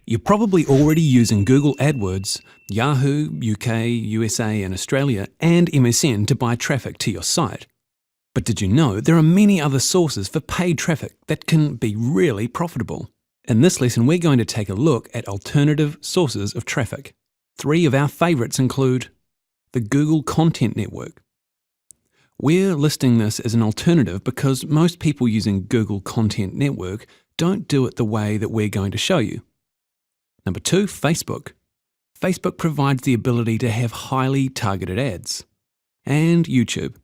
You're probably already using Google Adwords, Yahoo, UK, USA and Australia, and MSN to buy traffic to your site. But did you know there are many other sources for paid traffic that can be really profitable? In this lesson, we're going to take a look at alternative sources of traffic. 3 of our favourites include the Google Content Network. We're listing this as an alternative because most people using Google Content Network don't do it the way that we're going to show you. Number 2, Facebook. Facebook provides the ability to have highly targeted ads. And YouTube.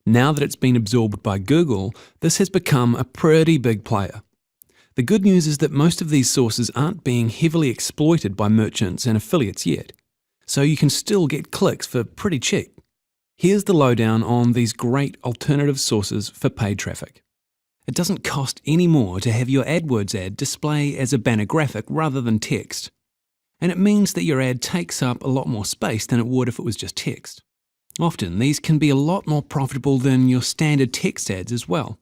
Now that it's been absorbed by Google, this has become a pretty big player. The good news is that most of these sources aren't being heavily exploited by merchants and affiliates yet, so you can still get clicks for pretty cheap. Here's the lowdown on these great alternative sources for paid traffic. It doesn't cost any more to have your AdWords ad display as a banner graphic rather than text. And it means that your ad takes up a lot more space than it would if it was just text. Often, these can be a lot more profitable than your standard text ads as well.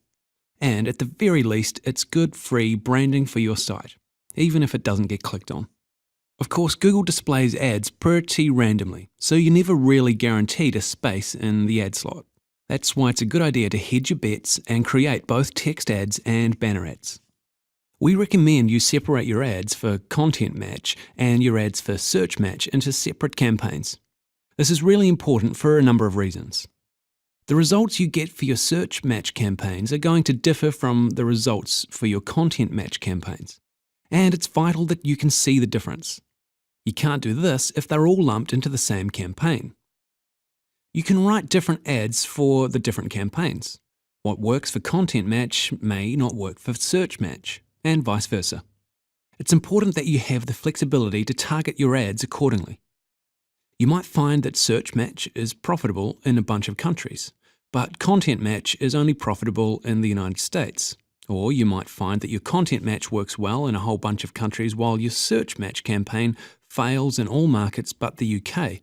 And at the very least, it's good free branding for your site, even if it doesn't get clicked on. Of course, Google displays ads pretty randomly, so you're never really guaranteed a space in the ad slot. That's why it's a good idea to hedge your bets and create both text ads and banner ads. We recommend you separate your ads for content match and your ads for search match into separate campaigns. This is really important for a number of reasons. The results you get for your search match campaigns are going to differ from the results for your content match campaigns, and it's vital that you can see the difference. You can't do this if they're all lumped into the same campaign. You can write different ads for the different campaigns. What works for content match may not work for search match, and vice versa. It's important that you have the flexibility to target your ads accordingly. You might find that search match is profitable in a bunch of countries, but content match is only profitable in the United States. Or you might find that your content match works well in a whole bunch of countries while your search match campaign fails in all markets but the UK.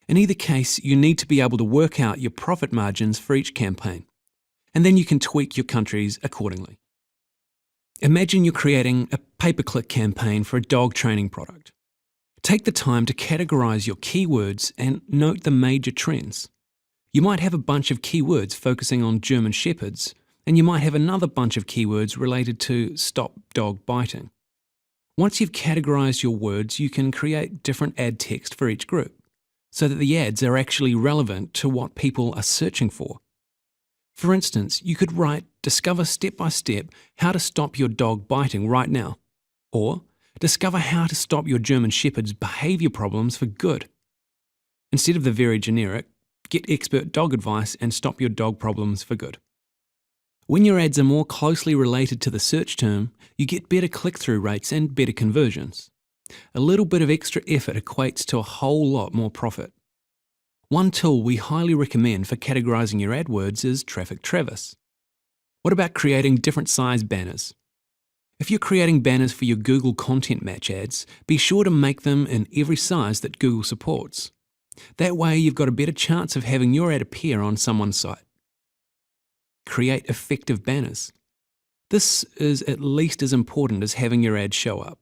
In either case, you need to be able to work out your profit margins for each campaign, and then you can tweak your countries accordingly. Imagine you're creating a pay-per-click campaign for a dog training product. Take the time to categorize your keywords and note the major trends. You might have a bunch of keywords focusing on German Shepherds, and you might have another bunch of keywords related to stop dog biting. Once you've categorized your words, you can create different ad text for each group, so that the ads are actually relevant to what people are searching for. For instance, you could write, "Discover step-by-step how to stop your dog biting right now," or "Discover how to stop your German Shepherd's behavior problems for good." Instead of the very generic, "Get expert dog advice and stop your dog problems for good." When your ads are more closely related to the search term, you get better click-through rates and better conversions. A little bit of extra effort equates to a whole lot more profit. One tool we highly recommend for categorizing your AdWords is Traffic Traverse. What about creating different size banners? If you're creating banners for your Google Content Match ads, be sure to make them in every size that Google supports. That way you've got a better chance of having your ad appear on someone's site. Create effective banners. This is at least as important as having your ad show up.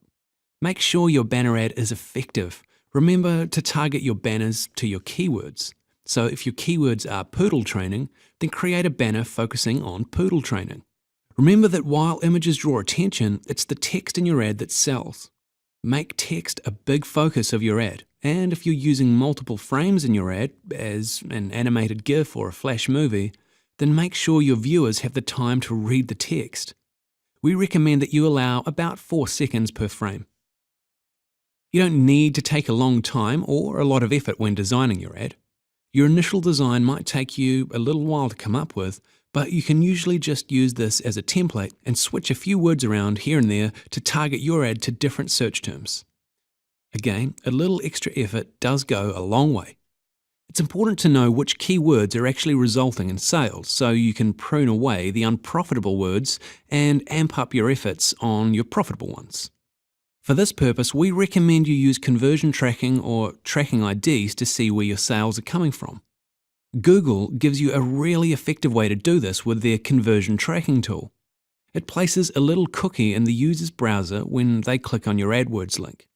Make sure your banner ad is effective. Remember to target your banners to your keywords. So if your keywords are poodle training, then create a banner focusing on poodle training. Remember that while images draw attention, it's the text in your ad that sells. Make text a big focus of your ad. And if you're using multiple frames in your ad, as an animated GIF or a flash movie, then make sure your viewers have the time to read the text. We recommend that you allow about 4 seconds per frame. You don't need to take a long time or a lot of effort when designing your ad. Your initial design might take you a little while to come up with, but you can usually just use this as a template and switch a few words around here and there to target your ad to different search terms. Again, a little extra effort does go a long way. It's important to know which keywords are actually resulting in sales so you can prune away the unprofitable words and amp up your efforts on your profitable ones. For this purpose, we recommend you use conversion tracking or tracking IDs to see where your sales are coming from. Google gives you a really effective way to do this with their conversion tracking tool. It places a little cookie in the user's browser when they click on your AdWords link.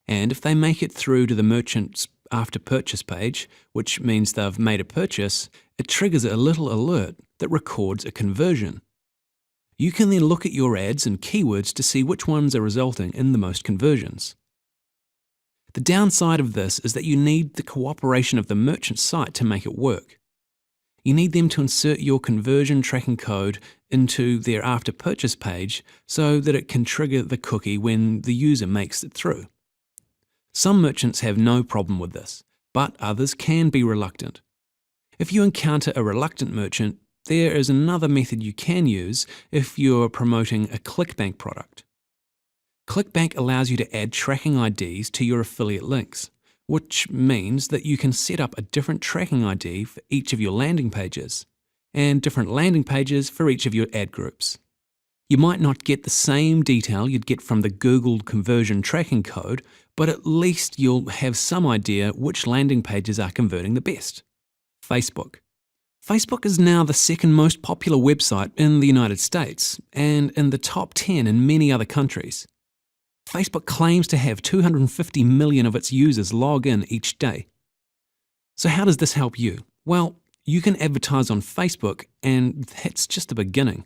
And if they make it through to the merchant's after purchase page, which means they've made a purchase, it triggers a little alert that records a conversion. You can then look at your ads and keywords to see which ones are resulting in the most conversions. The downside of this is that you need the cooperation of the merchant site to make it work. You need them to insert your conversion tracking code into their after purchase page so that it can trigger the cookie when the user makes it through. Some merchants have no problem with this, but others can be reluctant. If you encounter a reluctant merchant, there is another method you can use if you're promoting a Clickbank product. Clickbank allows you to add tracking IDs to your affiliate links, which means that you can set up a different tracking ID for each of your landing pages, and different landing pages for each of your ad groups. You might not get the same detail you'd get from the Google conversion tracking code, but at least you'll have some idea which landing pages are converting the best. Facebook. Facebook is now the second most popular website in the United States and in the top 10 in many other countries. Facebook claims to have 250 million of its users log in each day. So how does this help you? Well, you can advertise on Facebook, and that's just the beginning.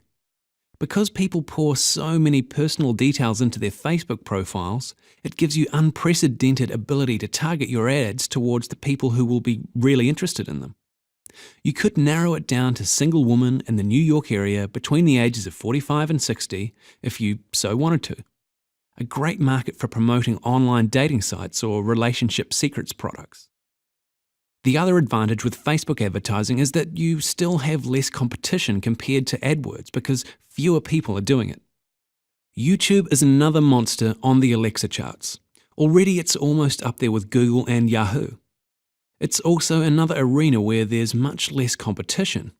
Because people pour so many personal details into their Facebook profiles, it gives you unprecedented ability to target your ads towards the people who will be really interested in them. You could narrow it down to single women in the New York area between the ages of 45 and 60 if you so wanted to. A great market for promoting online dating sites or relationship secrets products. The other advantage with Facebook advertising is that you still have less competition compared to AdWords because fewer people are doing it. YouTube is another monster on the Alexa charts. Already it's almost up there with Google and Yahoo. It's also another arena where there's much less competition.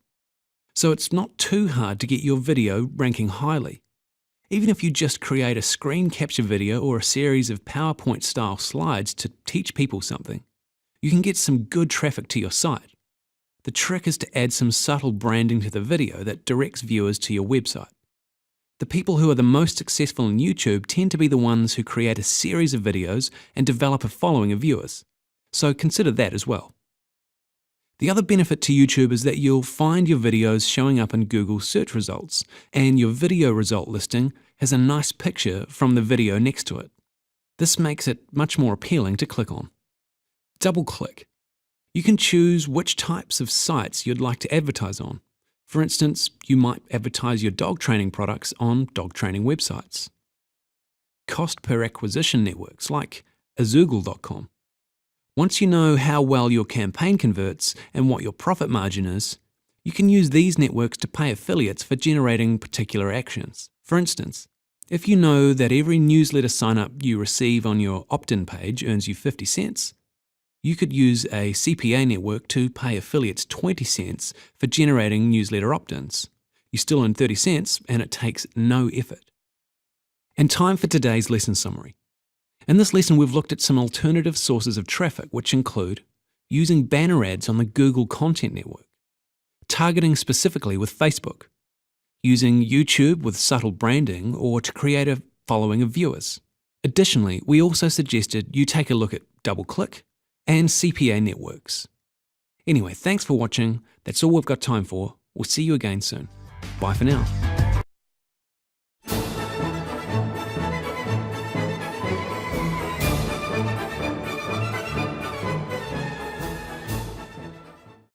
So it's not too hard to get your video ranking highly. Even if you just create a screen capture video or a series of PowerPoint-style slides to teach people something, you can get some good traffic to your site. The trick is to add some subtle branding to the video that directs viewers to your website. The people who are the most successful in YouTube tend to be the ones who create a series of videos and develop a following of viewers. So consider that as well. The other benefit to YouTube is that you'll find your videos showing up in Google search results, and your video result listing has a nice picture from the video next to it. This makes it much more appealing to click on. Double click. You can choose which types of sites you'd like to advertise on. For instance, you might advertise your dog training products on dog training websites. Cost per acquisition networks like Azoogle.com. Once you know how well your campaign converts and what your profit margin is, you can use these networks to pay affiliates for generating particular actions. For instance, if you know that every newsletter sign-up you receive on your opt-in page earns you 50 cents, you could use a CPA network to pay affiliates 20 cents for generating newsletter opt-ins. You still earn 30 cents and it takes no effort. And time for today's lesson summary. In this lesson, we've looked at some alternative sources of traffic, which include using banner ads on the Google Content Network, targeting specifically with Facebook, using YouTube with subtle branding or to create a following of viewers. Additionally, we also suggested you take a look at DoubleClick and CPA networks. Anyway, thanks for watching. That's all we've got time for. We'll see you again soon. Bye for now.